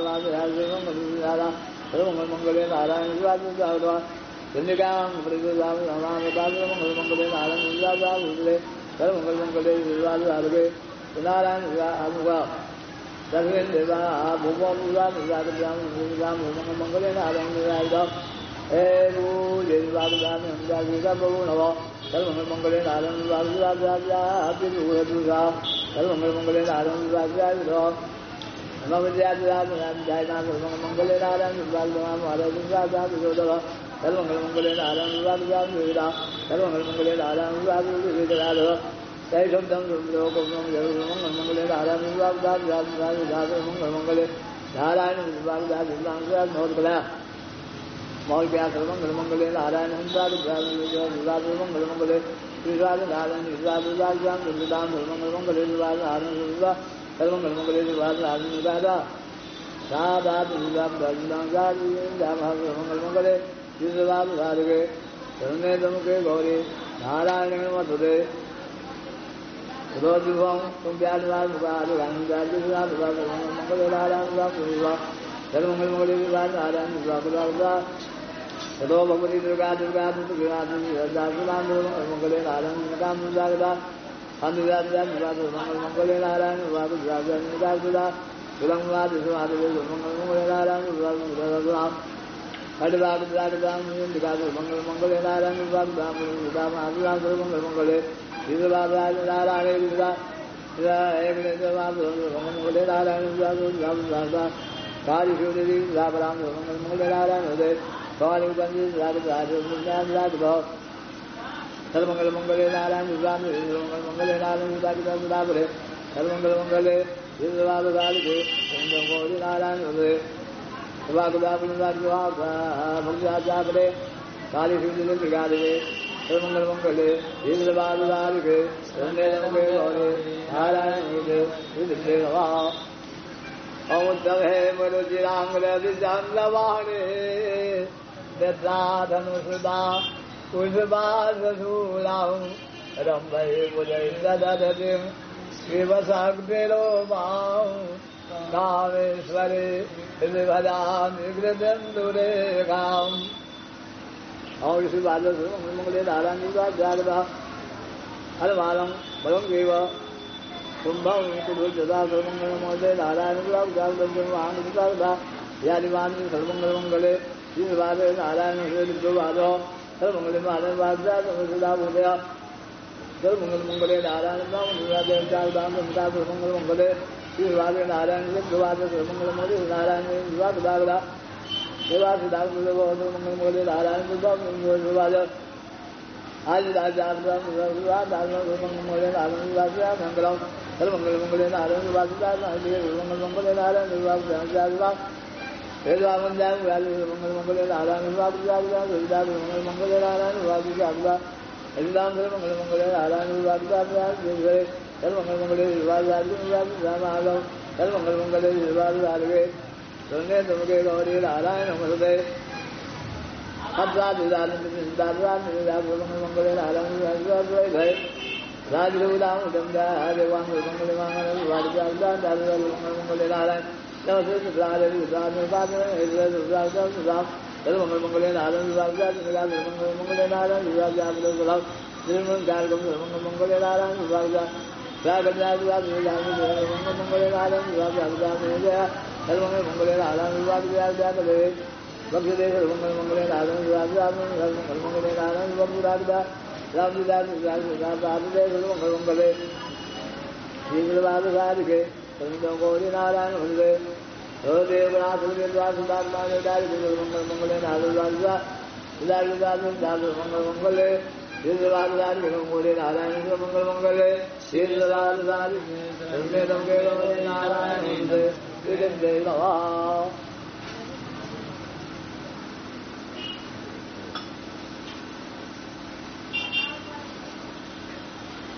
मंगले नारायण विवाद चंद्रिकाम प्रतिदान मंगले नारायण विवाद मंगले विवाद नारायण विवाद दर्शन देवा भूगोल विवाद मंगले नारायण विवाद मंगले नारायण मंगले नारायण मंगले नारायण मंगले नारायण मंगले नारायण तय शब्दम मंगले नारायण मंगले नारायण मौलकला मौल क्या मंगल मंगले नारायण मंगल मंगले विवाद नारायण विवाद मंगल मंगले विवाद नारायण सर्वंगल मंगले विवाद नारायण विवाद सादात विवाद मंगल मंगले विवाद भारगे धर्मे धमुके गौरी नारायण मधुरे रोजिवं पुण्यादिवाद मंगले नारायण विवाद सर्वंगल मंगले विवाद नारायण विवाद सदो भगवती दुर्गा दुर्गा मंगले नारायण मंगले नारायण मंगले नारायण मंगले नारायण मंगले मंगले नारायण काली शिवदेवी मंगले नारायण हृदय सर्वंगल मंगले नारायण मंगले नारायण सर्वंगल मंगले गौरी नारायण काली शिवदेवी सर्वंगल मंगले गौरी नारायण मरुचिरांगवाणे धनुषुदा पुष्पाशूलां रम्भे बुजैर्दधतिं शिवसाग्निरो मां कामेश्वरे भजामि कृतन्दुरेखाम् और इसी बात मंगले नारायण जागदा हरमालम बलम देव कुंभम कुरुजदा सर्वंगल मंगले नारायण जागदा यादिवान सर्वंगल मंगले नारायण सर्वंगले नारायण सर्वंगल मंगले नारायण सर्वंगल मंगले नारायण सर्वंगल मंगले नारायण मंगले नारायण आज मंगले नारायण मंगलम सर्वंगल मंगले नारायण मंगले नारायण मंगल मंगले नारायण मंगले नारायण मंगल मंगले नारायण सर्वंगल मंगले सर्वंगल मंगले सोने तुमके गौरी नारायण हृदय मंगले नारायण राजगुदाम मंगले मंगले नारायण सर्वंगल मंगले नारायण मंगले नारायण मंगले नारायण मंगले नारायण सर्वंगल मंगले नारायण भक्ति सर्वंगल मंगले नारायण मंगले नारायण सर्वंगल मंगले गौरी नारायण हृदय देवनाथ मंगले नारायण मंगले नारायण मंगल मंगले शीर्षदासादि सर्वेदं केवलं नारायणं विदे नमः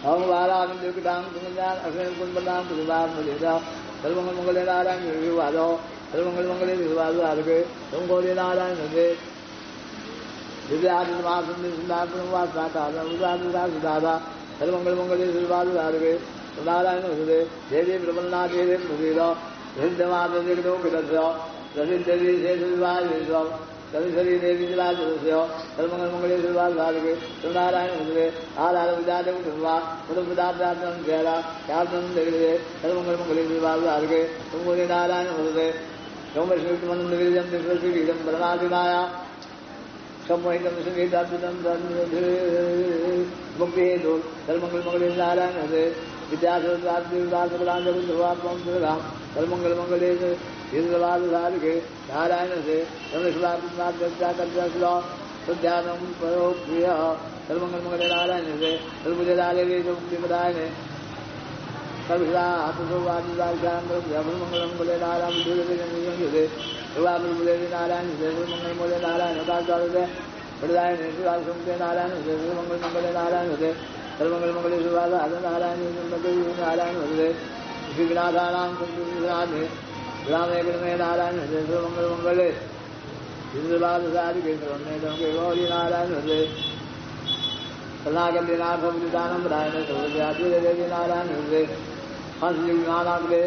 ओम वाराम दुर्गदाम सुमंजान अग्नि कुंभदाम सुभाम मुलेदा सर्वमंगल मंगले नारायण विवादो सर्वमंगल मंगले विवादो आगे तुमको नारायण नंदे दिव्य आदि महासुंदर सुंदर वासा दादा उदादा दादा सर्वमंगल मंगले विवादो आगे नारायण नंदे देवी ब्रह्मना देवी मुलेदा हृदयमाद जगदो किदस्यो रविंद्र देवी शेष विवादो कविश्वरी देवी जिलाजो सर्वमंगल मंगले विवादो आगे नारायण नंदे आधार विदादे कुटुंबा मुदुदादादं जेला यादं देवे सर्वमंगल मंगले विवादो आगे तुमको नारायण नंदे सोमश्री मंदिरं दिव्यश्रीदं बलनादिनाया सम्मोहितं संगीताद्भुतं मुक्तिहेतु सर्वमंगल मंगले नारायण नंदे विद्यासुरादिवासुरांजगुरुवात्मं सुराम सर्वमंगल मंगले इंद्रवादुधारिके नारायण से रमेश्वरात्मनाथ्याकर्षलो सुध्यानं परोप्रिय सर्वमंगल मंगले नारायण से सर्वजलाले मुक्तिपदायने सर्वमंगल मंगले नारायण से सर्वाभूले नारायण से सर्वमंगल मंगले नारायण से प्रदायने सुरासुमते नारायण से सर्वमंगल मंगले नारायण से सर्वमंगल मंगले सुवादा नारायण नारायण से श्री विनाथानां संतुष्टिनाथे रामे गुणमे नारायण से सर्वमंगल मंगले इंद्रवादसादि के सर्वमेदं के गौरी नारायण से कलाकल्यनाथ बुद्धानंद रायण सर्वव्यापी देवी नारायण से हंस युगानाग्रे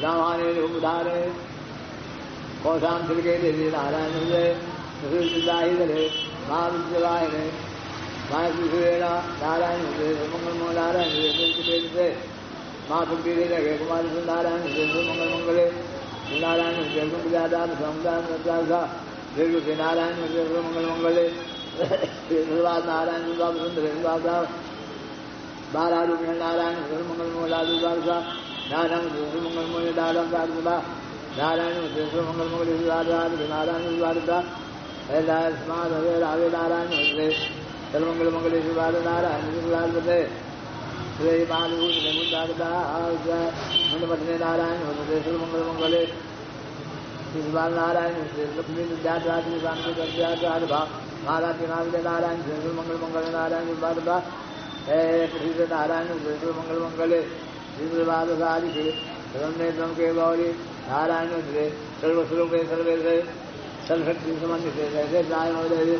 रामाने उदारे कौशाम के देवी नारायण से सुदाही दले महाविद्यालय ने माया नारायण से मंगल नारायण से माँ सुखी लगे कुमार नारायण से मंगल मंगले नारायण से ज्यादा दीर्घ से नारायण से मंगल मंगले नारायण सुंदर बारह रूपये नारायण मंगल मंगला नारायण मंगल मंगल नारायण मंगल मंगल नारायण रावे नारायण सर्वमंगल मंगले नारायण मुंडमठने नारायण सर्वमंगल मंगले नारायण महाराज नारायण सर्वमंगल मंगल नारायण नारायण सर्वमंगल मंगले सर्वनेत्रम के गौरी नारायण सर्वस्वरूपे सर्वे सर्वशक्ति संबंधित जैसे सर्वमंगल मंगले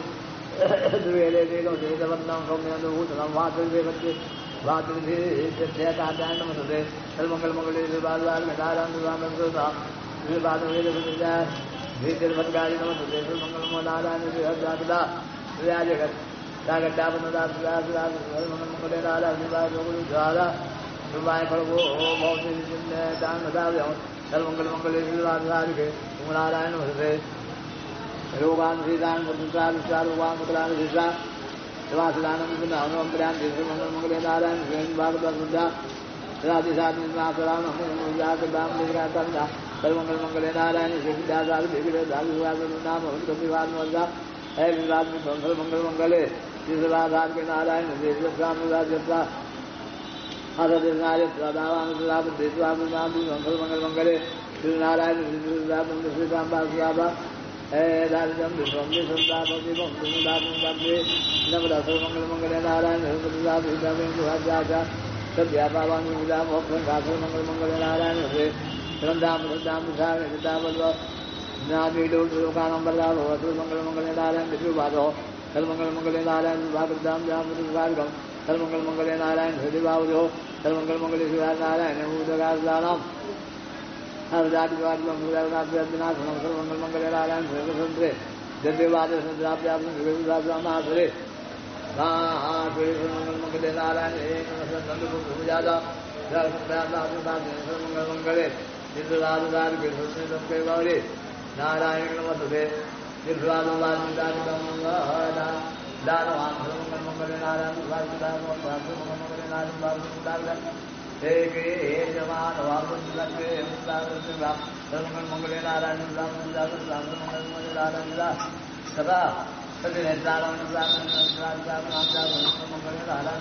सर्वमंगल मंगले नारायण रोगान श्रीदान रोगान मंगल मंगले नारायण भागवत बुद्धा सर्वमंगल मंगले नारायण सर्वमंगल मंगले के नारायण मंगल मंगले नारायण सर्वमंगल मंगले नारायण मंगल मंगले नारायण मंगल मंगले नारायण विष्णुवादो सर्वमंगल मंगले नारायण सर्वमंगल मंगले नारायण हृदयबावो सर्वमंगल मंगले नारायण सर्वमंगल मंगले नारायण दिव्यवाद सर्वमंगल मंगले नारायण सर्वमंगल मंगले गौरी नारायण नमस्ते सर्वमंगल मंगले नारायण मंगले नारायण सर्वमंगल मंगले नारायण सदा सदी मंगले नारायण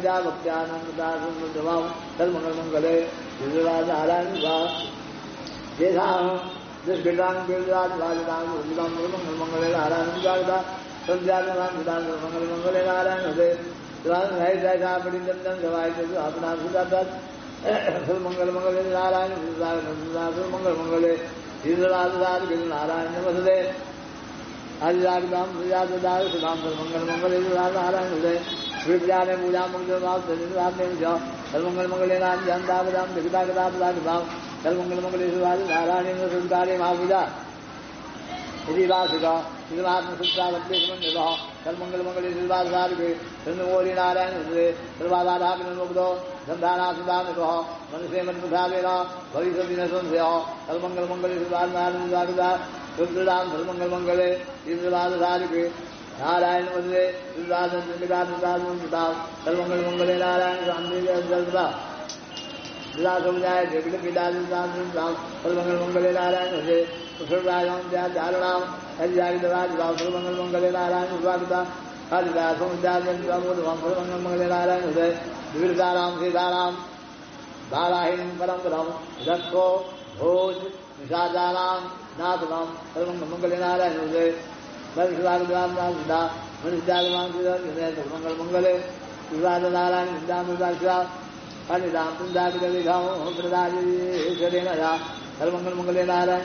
विद्या भक्त्यानंदता सुंदरभाव सर्वमंगल मंगले नारायण दुष्कृतांग मंगल मंगले नारायण संध्यान मंगल मंगले नारायण हृदय मंगल मंगले नारायण मंगल मंगले नारायण नमस्ते आदिदाम मंगल मंगले नारायण हृदय विद्या में पूजा मंगल मंगल मंगले नारायण मंगल मंगले नारायण संस्कारे महापूजा यदि वासिका मंगल मंगले चंद्रमौली नारायण सर्वाधामुग्धो धंधानाथ मनुष्य मध्य भविष्य संशय मंगल मंगले रुद्रदाम मंगल मंगले इंद्रवादिके नारायण मधुरे मंगल मंगले नारायण समुदाय मंगल मंगले नारायण हृदय चारणाम मंगल मंगले नारायण मंगल मंगले नारायण हृदय विविधाराम सीताराम बालाहीन परम परम रक्षो भोज निषादाराम नाथराम मंगले नारायण हृदय मंगल मंगले विवाद नारायण हरिदाम मंगल मंगले नारायण मंगल मंगले नारायण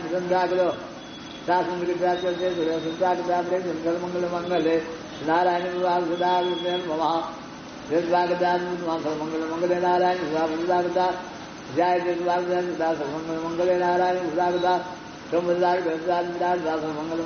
मंगल मंगले नारायण जय मंगल मंगले नारायण मंगल